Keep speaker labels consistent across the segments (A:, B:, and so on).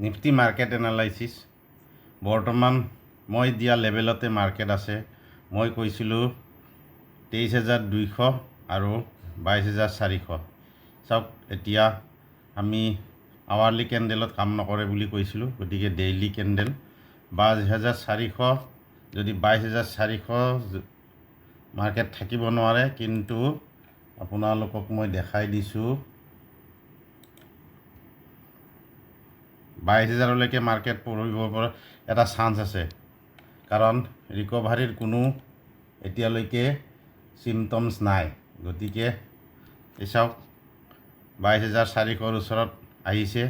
A: Nifty market analysis বৰ্তমান মই দিয়া লেভেলতে মাৰ্কেট আছে। মই কৈছিলোঁ 23,200 আৰু 22,400। চাওক এতিয়া আমি আৱাৰলি কেণ্ডেলত কাম নকৰে বুলি কৈছিলোঁ, গতিকে ডেইলি কেণ্ডেল 22,400 যদি 22,400 মাৰ্কেট থাকিব নোৱাৰে, কিন্তু আপোনালোকক মই দেখাই দিছোঁ 22,000লৈকে মাৰ্কেট পৰিব পৰা এটা চান্স আছে, কাৰণ ৰিকভাৰীৰ কোনো এতিয়ালৈকে চিমটমছ নাই। গতিকে এই চাওক 22,400ৰ ওচৰত আহিছে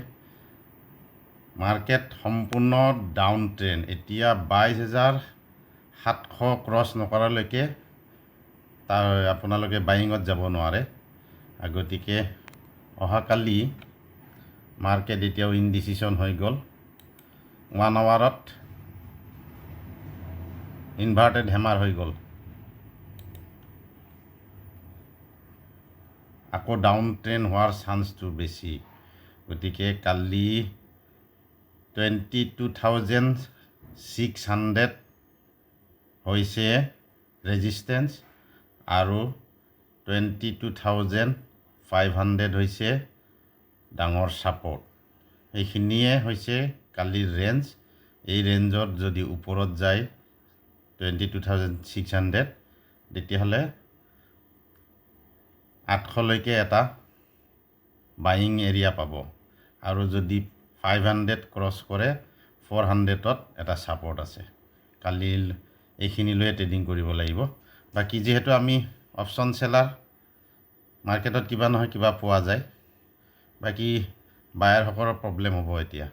A: মাৰ্কেট, সম্পূৰ্ণ ডাউন ট্ৰেণ্ড। এতিয়া 22,700 ক্ৰছ নকৰালৈকে আপোনালোকে বাইঙত যাব নোৱাৰে। গতিকে অহাকালি মাৰ্কেট এতিয়াও ইনডিচিশ্যন হৈ গ'ল। 1 আৱাৰত ইনভাৰ্টেড হেমাৰ হৈ গ'ল, আকৌ ডাউন ট্ৰেণ্ড হোৱাৰ চান্সটো বেছি। গতিকে কালি 22,600 হৈছে ৰেজিষ্টেঞ্চ আৰু 22,500 হৈছে ডাঙৰ ছাপৰ্ট। এইখিনিয়ে হৈছে কালিৰ ৰেঞ্জ। এই ৰেঞ্জত যদি ওপৰত যায় 22,600, তেতিয়াহ'লে 800লৈকে এটা বাইং এৰিয়া পাব, আৰু যদি 500 ক্ৰছ কৰে 400ত এটা ছাপৰ্ট আছে। কালি এইখিনিলৈয়ে ট্ৰেডিং কৰিব লাগিব। বাকী যিহেতু আমি অপশ্যন চেলাৰ, মাৰ্কেটত কিবা নহয় কিবা পোৱা যায়। বাকী বায়াৰসকলৰ প্ৰব্লেম হ'ব এতিয়া।